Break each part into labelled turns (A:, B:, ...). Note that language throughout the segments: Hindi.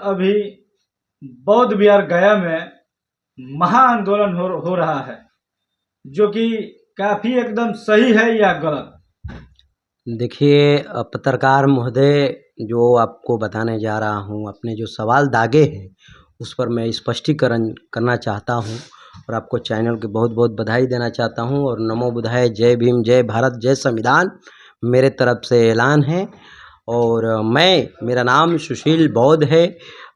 A: अभी बौद्ध विहार गया में महा आंदोलन हो रहा है, जो कि काफी एकदम सही है या गलत?
B: देखिए पत्रकार महोदय, जो आपको बताने जा रहा हूँ, अपने जो सवाल दागे हैं उस पर मैं स्पष्टीकरण करना चाहता हूँ और आपको चैनल की बहुत बहुत बधाई देना चाहता हूँ। और नमो बुद्धाय, जय भीम, जय भारत, जय संविधान मेरे तरफ से ऐलान है। और मेरा नाम सुशील बौद्ध है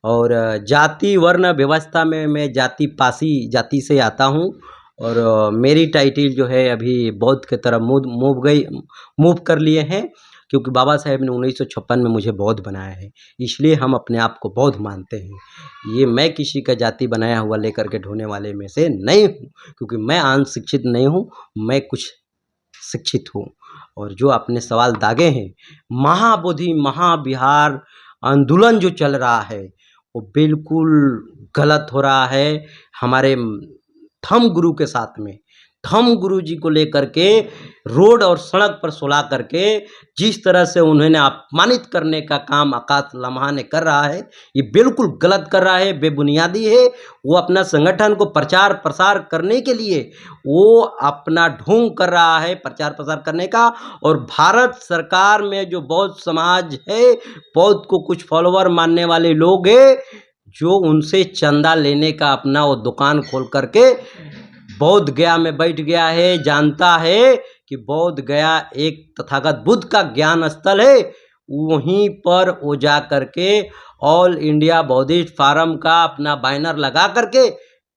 B: और जाति वर्ण व्यवस्था में मैं जाति पासी जाति से आता हूँ। और मेरी टाइटल जो है अभी बौद्ध की तरफ मूव कर लिए हैं, क्योंकि बाबा साहेब ने 1956 में मुझे बौद्ध बनाया है, इसलिए हम अपने आप को बौद्ध मानते हैं। ये मैं किसी का जाति बनाया हुआ लेकर के ढोने वाले में से नहीं हूँ, क्योंकि मैं अनशिक्षित नहीं हूँ, मैं कुछ शिक्षित हूँ। और जो आपने सवाल दागे हैं, महाबोधि महाविहार आंदोलन जो चल रहा है वो बिल्कुल गलत हो रहा है। हमारे थम गुरु के साथ में थम गुरु जी को लेकर के रोड और सड़क पर सुला करके जिस तरह से उन्होंने अपमानित करने का काम आकाश लम्हा ने कर रहा है, ये बिल्कुल गलत कर रहा है, बेबुनियादी है। वो अपना संगठन को प्रचार प्रसार करने के लिए वो अपना ढोंग कर रहा है प्रचार प्रसार करने का। और भारत सरकार में जो बौद्ध समाज है, बौद्ध को कुछ फॉलोवर मानने वाले लोग हैं, जो उनसे चंदा लेने का अपना वो दुकान खोल करके बौद्ध गया में बैठ गया है। जानता है कि बौद्ध गया एक तथागत बुद्ध का ज्ञान स्थल है, वहीं पर वो जा करके ऑल इंडिया बौद्धिस्ट फोरम का अपना बैनर लगा करके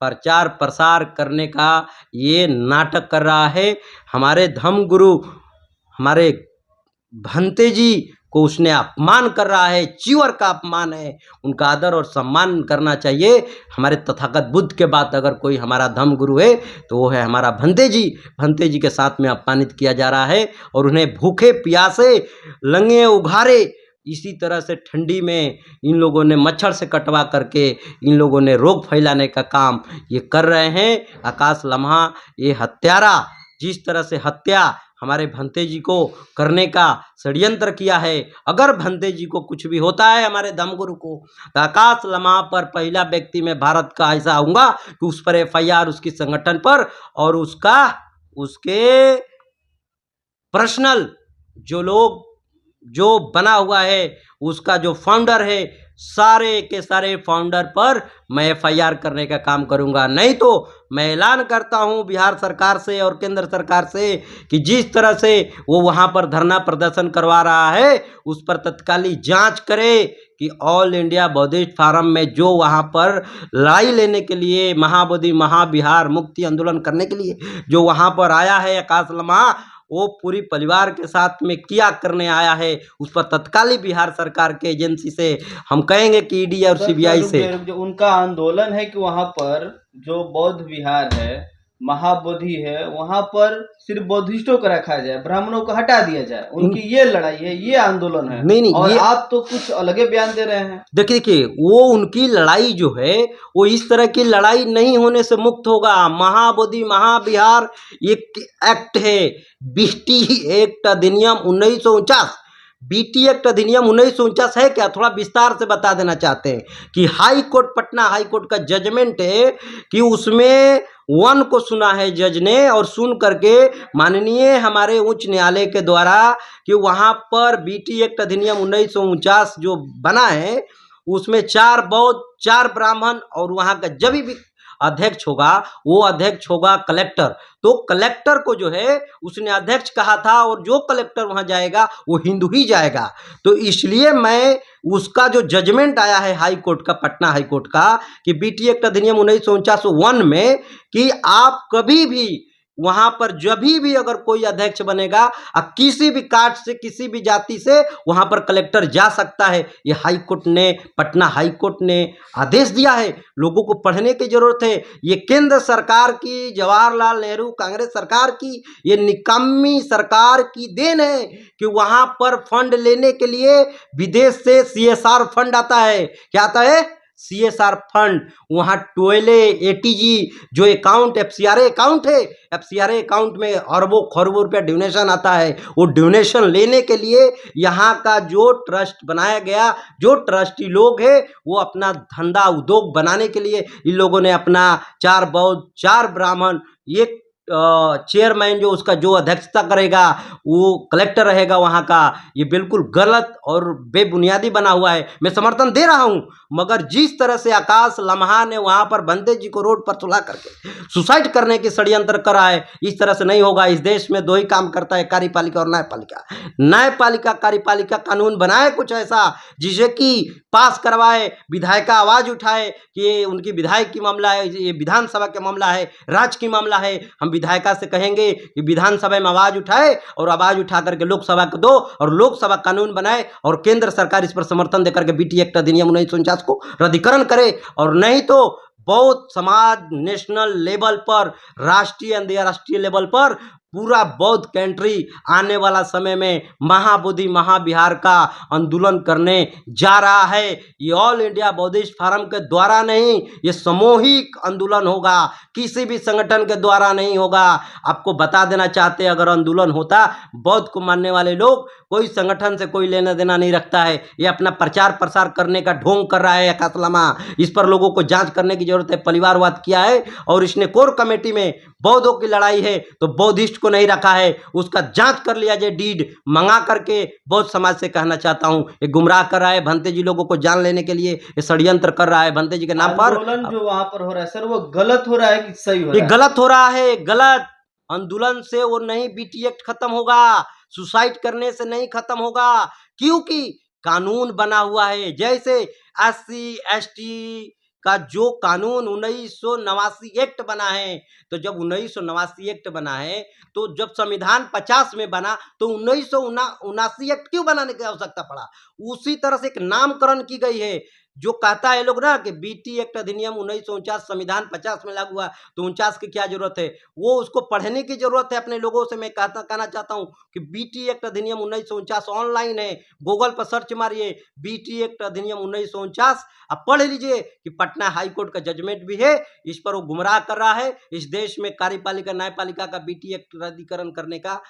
B: प्रचार प्रसार करने का ये नाटक कर रहा है। हमारे धम्म गुरु, हमारे भंते जी को उसने अपमान कर रहा है, चीवर का अपमान है। उनका आदर और सम्मान करना चाहिए। हमारे तथागत बुद्ध के बाद अगर कोई हमारा धम्म गुरु है तो वो है हमारा भंते जी। भंते जी के साथ में अपमानित किया जा रहा है और उन्हें भूखे प्यासे लंगे उघारे इसी तरह से ठंडी में इन लोगों ने मच्छर से कटवा करके इन लोगों ने रोग फैलाने का काम ये कर रहे हैं। आकाश लम्हा ये हत्यारा जिस तरह से हत्या हमारे भंते जी को करने का षड्यंत्र किया है, अगर भंते जी को कुछ भी होता है हमारे धम्मगुरु को, तो आकाश लम्हा पर पहला व्यक्ति मैं भारत का ऐसा आऊँगा कि उस पर FIR उसकी संगठन पर और उसके पर्सनल जो लोग जो बना हुआ है उसका जो फाउंडर है, सारे के सारे फाउंडर पर मैं FIR करने का काम करूंगा। नहीं तो मैं ऐलान करता हूं बिहार सरकार से और केंद्र सरकार से कि जिस तरह से वो वहां पर धरना प्रदर्शन करवा रहा है उस पर तत्कालीन जांच करे कि ऑल इंडिया बौद्धिस्ट फोरम में जो वहां पर लड़ाई लेने के लिए महाबोधि महाविहार मुक्ति आंदोलन करने के लिए जो वहां पर आया है आकाश लम्हा, वो पूरी परिवार के साथ में क्या करने आया है, उस पर तत्कालीन बिहार सरकार के एजेंसी से हम कहेंगे कि ED और CBI से
A: जो उनका आंदोलन है कि वहां पर जो बौद्ध विहार है, महाबोधि है, वहां पर सिर्फ बौद्धिस्टों को रखा जाए, ब्राह्मणों को हटा दिया जाए, उनकी ये लड़ाई है, ये आंदोलन है।
B: नहीं
A: और
B: ये
A: आप तो कुछ अलग ही बयान दे रहे हैं।
B: देखिए वो उनकी लड़ाई जो है वो इस तरह की लड़ाई नहीं होने से मुक्त होगा। महाबोधि महाविहार एक एक्ट है, बीटी एक्ट अधिनियम 1949। बीटी एक्ट अधिनियम 1949 है क्या, थोड़ा विस्तार से बता देना चाहते हैं कि high court, Patna high court का जजमेंट है कि उसमें वन को सुना है जज ने, और सुन करके माननीय हमारे उच्च न्यायालय के द्वारा कि वहाँ पर बीटी एक्ट अधिनियम 1949 जो बना है उसमें 4 बौद्ध 4 ब्राह्मण और वहाँ का जब भी अध्यक्ष होगा वो अध्यक्ष होगा कलेक्टर। तो कलेक्टर को जो है उसने अध्यक्ष कहा था और जो कलेक्टर वहां जाएगा वो हिंदू ही जाएगा। तो इसलिए मैं उसका जो जजमेंट आया है हाई कोर्ट का, पटना हाई कोर्ट का, कि बीटी एक्ट अधिनियम 1949 में कि आप कभी भी वहां पर जब भी अगर कोई अध्यक्ष बनेगा किसी भी कास्ट से किसी भी जाति से वहां पर कलेक्टर जा सकता है। ये हाई कोर्ट ने, पटना हाई कोर्ट ने आदेश दिया है। लोगों को पढ़ने की जरूरत है। ये केंद्र सरकार की, जवाहरलाल नेहरू कांग्रेस सरकार की, ये निकम्मी सरकार की देन है कि वहां पर फंड लेने के लिए विदेश से CSR फंड आता है। क्या आता है? CSR फंड, वहाँ टोयले, ATG जो अकाउंट FCRA अकाउंट है, FCRA अकाउंट में अरबों खरबों रुपया डोनेशन आता है। वो डोनेशन लेने के लिए यहाँ का जो ट्रस्ट बनाया गया, जो ट्रस्टी लोग हैं, वो अपना धंधा उद्योग बनाने के लिए इन लोगों ने अपना 4 बौद्ध, 4 ब्राह्मण, एक चेयरमैन जो उसका जो अध्यक्षता करेगा वो कलेक्टर रहेगा वहाँ का। ये बिल्कुल गलत और बेबुनियादी बना हुआ है। मैं समर्थन दे रहा हूँ, मगर जिस तरह से आकाश लम्हा ने वहाँ पर बंदे जी को रोड पर सुला करके सुसाइड करने की षड्यंत्र करा है, इस तरह से नहीं होगा। इस देश में 2 ही काम करता है, कार्यपालिका और न्यायपालिका। न्यायपालिका कार्यपालिका कानून बनाए कुछ ऐसा जिसे कि पास करवाए, विधायक का आवाज उठाए कि ये उनकी विधायक की मामला है, ये विधानसभा का मामला है, राज्य की मामला है। हम विधायिका से कहेंगे कि विधानसभा में आवाज उठाए और आवाज उठा करके लोकसभा को दो और लोकसभा कानून बनाए और केंद्र सरकार इस पर समर्थन देकर के BT एक्ट अधिनियम 1949 को रद्दीकरण करे। और नहीं तो बौद्ध समाज नेशनल लेवल पर, राष्ट्रीय अंतर्राष्ट्रीय लेवल पर पूरा बौद्ध कंट्री आने वाला समय में महाबोधि महाविहार का आंदोलन करने जा रहा है। ये ऑल इंडिया बौद्धिस्ट फोरम के द्वारा नहीं, ये सामूहिक आंदोलन होगा, किसी भी संगठन के द्वारा नहीं होगा। आपको बता देना चाहते हैं, अगर आंदोलन होता, बौद्ध को मानने वाले लोग कोई संगठन से कोई लेना देना नहीं रखता है। ये अपना प्रचार प्रसार करने का ढोंग कर रहा है आकाश लम्हा। इस पर लोगों को जांच करने की जरूरत है। परिवारवाद किया है और इसने कोर कमेटी में बौद्धों की लड़ाई है तो बौद्धिस्ट को नहीं रखा है, उसका जांच कर लिया जाए, डीड मंगा करके। बौद्ध समाज से कहना चाहता हूं, ये गुमराह कर रहा है, भंते जी लोगों को जान लेने के लिए ये षड्यंत्र कर रहा है भंते जी के नाम पर।
A: आंदोलन जो वहां पर हो रहा है सर, वो गलत हो रहा है कि सही हो
B: ये
A: रहा है?
B: गलत हो रहा है, गलत। आंदोलन से वो नहीं BT एक्ट खत्म होगा, सुसाइड करने से नहीं खत्म होगा, क्योंकि कानून बना हुआ है। जैसे SC ST का जो कानून 1989 एक्ट बना है, तो जब 1989 एक्ट बना है, तो जब संविधान 50 में बना तो 1979 एक्ट क्यों बनाने की आवश्यकता पड़ा? उसी तरह से एक नामकरण की गई है। जो कहता है लोग ना कि BT एक्ट अधिनियम 1949 संविधान 50 में लागू हुआ, तो 49 की क्या जरूरत है? वो उसको पढ़ने की जरूरत है अपने लोगों से। मैं कहना चाहता हूं कि BT एक्ट अधिनियम 1949 ऑनलाइन है, गूगल पर सर्च मारिए BT एक्ट अधिनियम 1949, आप पढ़ लीजिए कि पटना हाई कोर्ट का जजमेंट भी है। इस पर वो गुमराह कर रहा है। इस देश में कार्यपालिका न्यायपालिका का BT एक्ट रद्दीकरण करने का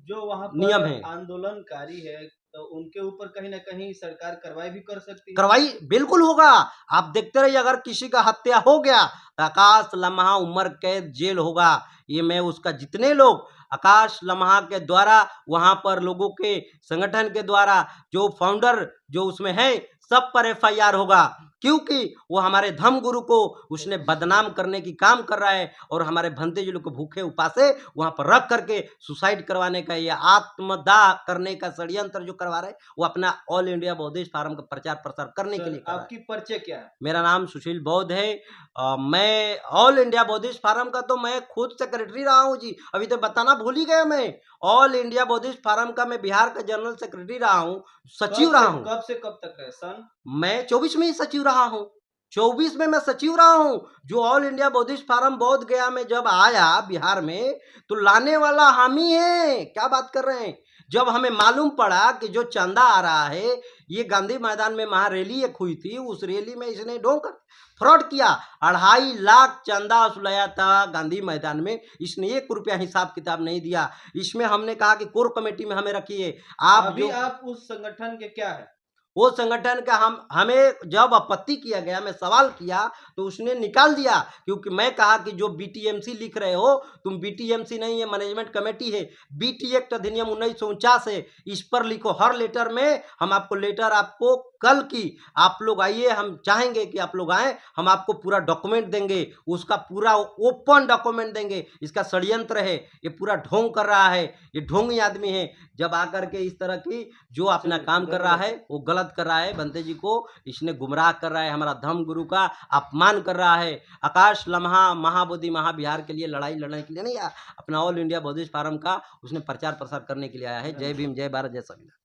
A: जो वहां
B: नियम
A: पर
B: है।
A: आंदोलनकारी है, तो उनके ऊपर कहीं ना कहीं सरकार कार्रवाई भी कर सकती है।
B: कार्रवाई बिल्कुल होगा। आप देखते रहिए, अगर किसी का हत्या हो गया तो आकाश लम्हा उम्र कैद जेल होगा। ये मैं उसका जितने लोग आकाश लम्हा के द्वारा, वहां पर लोगों के संगठन के द्वारा जो फाउंडर जो उसमें है, सब पर FIR होगा, क्योंकि वो हमारे धम्म गुरु को उसने बदनाम करने की काम कर रहा है और हमारे भंते जी लोग को भूखे उपासे वहां पर रख करके सुसाइड करवाने का, या आत्मदाह करने का षड्यंत्र जो करवा रहे हैं, वो अपना ऑल इंडिया बौद्धिस्ट फोरम का प्रचार प्रसार करने के लिए कर रहा है।
A: आपकी परिचय क्या है?
B: मेरा नाम सुशील बौद्ध है। मैं ऑल इंडिया बौद्धिस्ट फोरम का तो मैं खुद सेक्रेटरी रहा हूँ जी, अभी तो बताना भूल ही गया। मैं ऑल इंडिया बौद्धिस्ट फोरम का मैं बिहार का जनरल सेक्रेटरी रहा हूँ, सचिव रहा हूँ।
A: कब से कब तक है सन?
B: मैं 24 में ही सचिव रहा हूँ। 24 में मैं सचिव रहा हूँ। जो ऑल इंडिया बौद्धिस्ट फोरम बोध गया में जब आया बिहार में, तो लाने वाला हम ही है। क्या बात कर रहे हैं? जब हमें मालूम पड़ा कि जो चंदा आ रहा है, ये गांधी मैदान में वहां रैली एक हुई थी, उस रैली में इसने ढोंग कर फ्रॉड किया। 2.5 लाख चंदा वसूलाया था गांधी मैदान में, इसने 1 रुपया हिसाब किताब नहीं दिया। इसमें हमने कहा कि कोर कमेटी में हमें रखिए।
A: अभी आप उस संगठन के क्या है?
B: वो संगठन का हमें जब आपत्ति किया गया, मैं सवाल किया तो उसने निकाल दिया, क्योंकि मैं कहा कि जो BTMC लिख रहे हो तुम, BTMC नहीं है, मैनेजमेंट कमेटी है। BT एक्ट अधिनियम 1949 है, इस पर लिखो। हर लेटर में हम आपको लेटर, आपको कल की आप लोग आइए, हम चाहेंगे कि आप लोग आए, हम आपको पूरा डॉक्यूमेंट देंगे, उसका पूरा ओपन डॉक्यूमेंट देंगे। इसका षड्यंत्र है, ये पूरा ढोंग कर रहा है, ये ढोंगी आदमी है। जब आकर के इस तरह की जो अपना काम कर रहा है वो गलत कर रहा है, बंते जी को इसने गुमराह कर रहा है, हमारा धम्म गुरु का अपमान कर रहा है। आकाश लम्हा महाबोधि महाविहार के लिए लड़ाई लड़ने के लिए नहीं आया, अपना ऑल इंडिया बौद्धिस्ट फोरम का उसने प्रचार प्रसार करने के लिए आया है। जय भीम, जय भारत, जय संविधान।